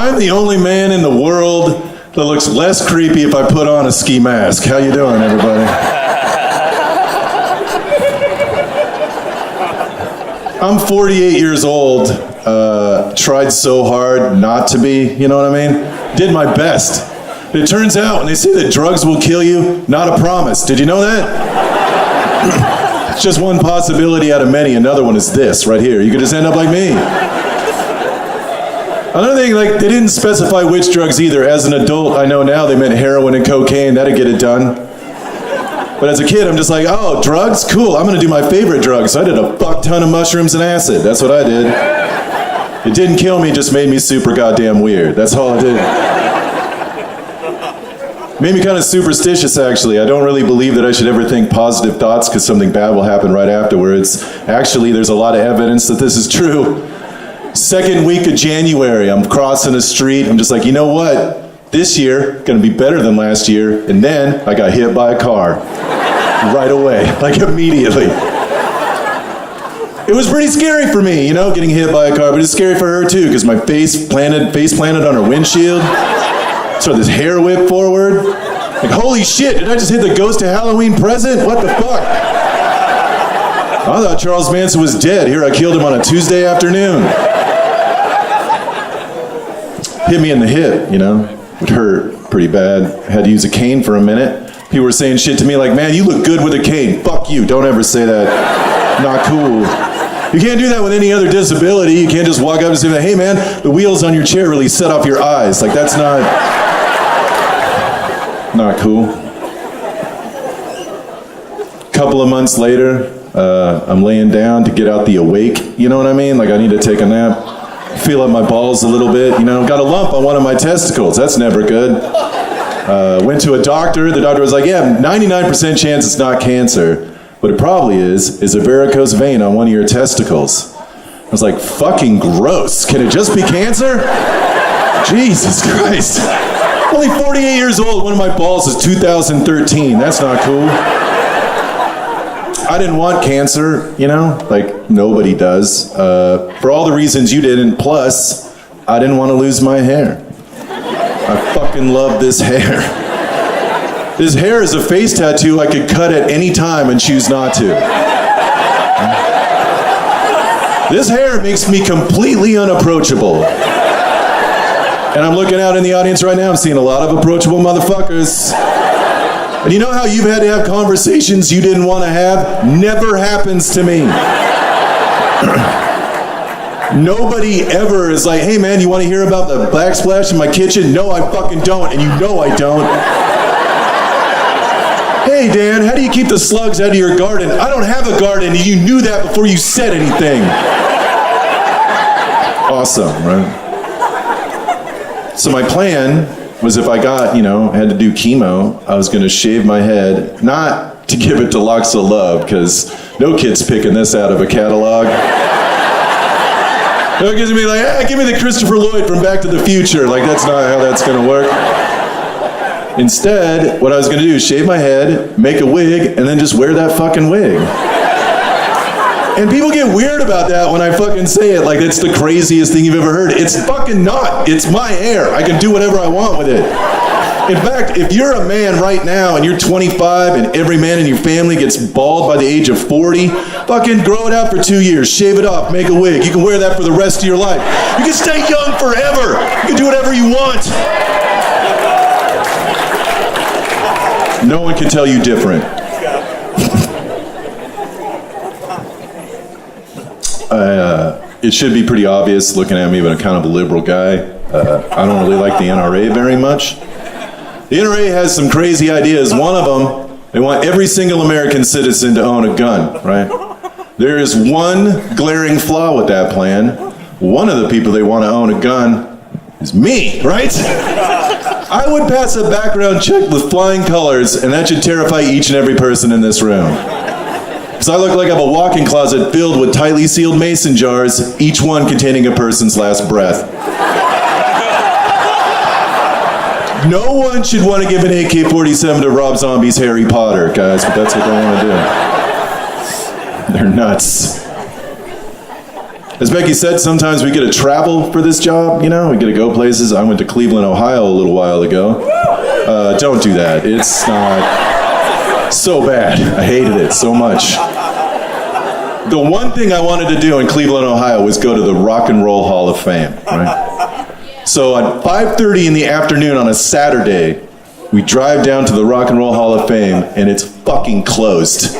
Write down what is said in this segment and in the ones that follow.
I'm the only man in the world that looks less creepy if I put on a ski mask. How you doing, everybody? I'm 48 years old. Tried so hard not to be, you know what I mean? Did my best. It turns out when they say that drugs will kill you, not a promise. Did you know that? It's just one possibility out of many. Another one is this right here. You could just end up like me. Another thing, like, they didn't specify which drugs either. As an adult, I know now they meant heroin and cocaine. That'd get it done. But as a kid, I'm just like, oh, drugs? Cool, I'm gonna do my favorite drug. So I did a fuck ton of mushrooms and acid. That's what I did. It didn't kill me, it just made me super goddamn weird. That's all it did. Made me kind of superstitious, actually. I don't really believe that I should ever think positive thoughts because something bad will happen right afterwards. Actually, there's a lot of evidence that this is true. Second week of January, I'm crossing the street. I'm just like, you know what? This year, gonna be better than last year. And then I got hit by a car. Right away, like immediately. It was pretty scary for me, you know, getting hit by a car, but it's scary for her too, because my face planted on her windshield. So this hair whipped forward. Like, holy shit, did I just hit the ghost of Halloween present? What the fuck? I thought Charles Manson was dead. Here I killed him on a Tuesday afternoon. Hit me in the hip, you know? It hurt pretty bad. Had to use a cane for a minute. People were saying shit to me like, man, you look good with a cane. Fuck you, don't ever say that. Not cool. You can't do that with any other disability. You can't just walk up and say, hey man, the wheels on your chair really set off your eyes. Like, that's not cool. Couple of months later, I'm laying down to get out the awake. You know what I mean? Like, I need to take a nap. Feel up my balls a little bit, you know. Got a lump on one of my testicles. That's never good. Went to a doctor. The doctor was like, yeah, 99% chance it's not cancer. What it probably is a varicose vein on one of your testicles. I was like, fucking gross. Can it just be cancer? Jesus Christ. Only 48 years old. One of my balls is 2013. That's not cool. I didn't want cancer, you know? Like, nobody does. For all the reasons you didn't. Plus, I didn't want to lose my hair. I fucking love this hair. This hair is a face tattoo I could cut at any time and choose not to. This hair makes me completely unapproachable. And I'm looking out in the audience right now, I'm seeing a lot of approachable motherfuckers. And you know how you've had to have conversations you didn't want to have? Never happens to me. Nobody ever is like, hey man, you want to hear about the backsplash in my kitchen? No, I fucking don't, and you know I don't. Hey Dan, how do you keep the slugs out of your garden? I don't have a garden, and you knew that before you said anything. Awesome, right? So my plan was if I got, had to do chemo, I was gonna shave my head, not to give it to Locks of Love, because no kid's picking this out of a catalog. No kid's gonna be like, give me the Christopher Lloyd from Back to the Future. Like, that's not how that's gonna work. Instead, what I was gonna do is shave my head, make a wig, and then just wear that fucking wig. And people get weird about that when I fucking say it, like it's the craziest thing you've ever heard. It's fucking not. It's my hair. I can do whatever I want with it. In fact, if you're a man right now and you're 25 and every man in your family gets bald by the age of 40, fucking grow it out for 2 years, shave it off, make a wig. You can wear that for the rest of your life. You can stay young forever. You can do whatever you want. No one can tell you different. It should be pretty obvious looking at me, but I'm kind of a liberal guy. I don't really like the NRA very much. The NRA has some crazy ideas. One of them, they want every single American citizen to own a gun, right? There is one glaring flaw with that plan. One of the people they want to own a gun is me, right? I would pass a background check with flying colors, and that should terrify each and every person in this room. Because I look like I have a walk-in closet filled with tightly sealed mason jars, each one containing a person's last breath. No one should want to give an AK-47 to Rob Zombie's Harry Potter, guys, but that's what they want to do. They're nuts. As Becky said, sometimes we get to travel for this job, we get to go places. I went to Cleveland, Ohio a little while ago. Don't do that. It's not so bad. I hated it so much. The one thing I wanted to do in Cleveland, Ohio was go to the Rock and Roll Hall of Fame, right? So at 5:30 in the afternoon on a Saturday, we drive down to the Rock and Roll Hall of Fame, and it's fucking closed.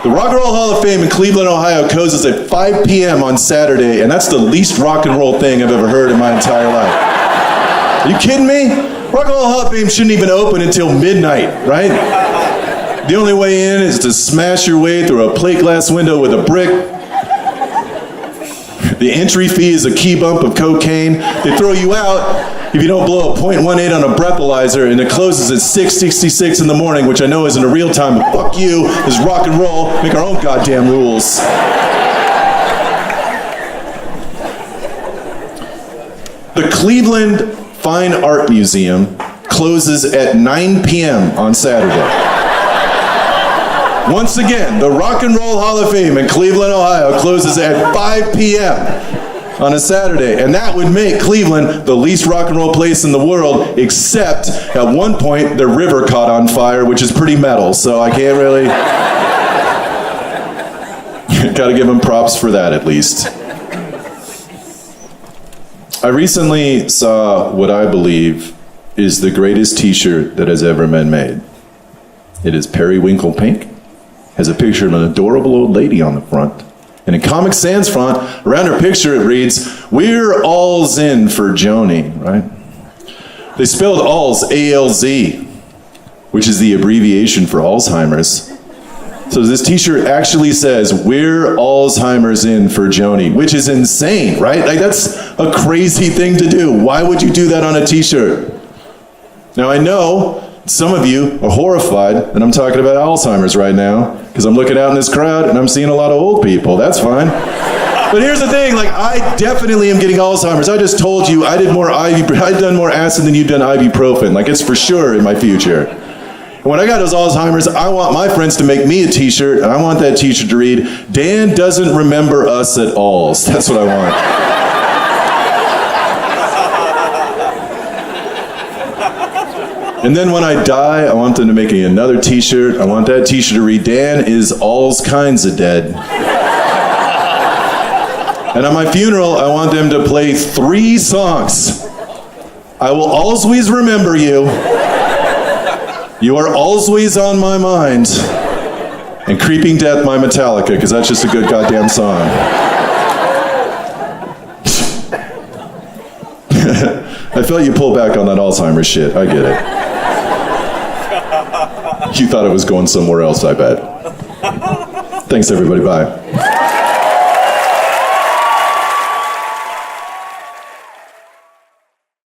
The Rock and Roll Hall of Fame in Cleveland, Ohio closes at 5 p.m. on Saturday, and that's the least rock and roll thing I've ever heard in my entire life. Are you kidding me? Rock and Roll Hall of Fame shouldn't even open until midnight, right? The only way in is to smash your way through a plate glass window with a brick. The entry fee is a key bump of cocaine. They throw you out if you don't blow a .18 on a breathalyzer, and it closes at 6:66 in the morning, which I know isn't a real time, but fuck you, this is rock and roll, make our own goddamn rules. The Cleveland Fine Art Museum closes at 9 p.m. on Saturday. Once again, the Rock and Roll Hall of Fame in Cleveland, Ohio closes at 5 p.m. on a Saturday, and that would make Cleveland the least rock and roll place in the world, except at one point the river caught on fire, which is pretty metal, so I can't really... Gotta give them props for that at least. I recently saw what I believe is the greatest t-shirt that has ever been made. It is Periwinkle Pink. Has a picture of an adorable old lady on the front. And in Comic Sans font, around her picture it reads, "We're alls in for Joni," right? They spelled alls, A-L-Z, which is the abbreviation for Alzheimer's. So this t-shirt actually says, "We're Alzheimer's in for Joni," which is insane, right? Like, that's a crazy thing to do. Why would you do that on a t-shirt? Now I know some of you are horrified that I'm talking about Alzheimer's right now, because I'm looking out in this crowd and I'm seeing a lot of old people. That's fine. But here's the thing, like, I definitely am getting Alzheimer's. I just told you I've done more acid than you've done ibuprofen. Like, it's for sure in my future. And when I got those Alzheimer's, I want my friends to make me a t-shirt, and I want that t-shirt to read, "Dan doesn't remember us at all." That's what I want. And then when I die, I want them to make me another t-shirt. I want that t-shirt to read, "Dan is alls kinds of dead." And at my funeral, I want them to play 3 songs. "I will always remember you," "You are always on my mind," and "Creeping Death" by Metallica, because that's just a good goddamn song. I felt you pull back on that Alzheimer's shit. I get it. You thought it was going somewhere else, I bet. Thanks, everybody. Bye.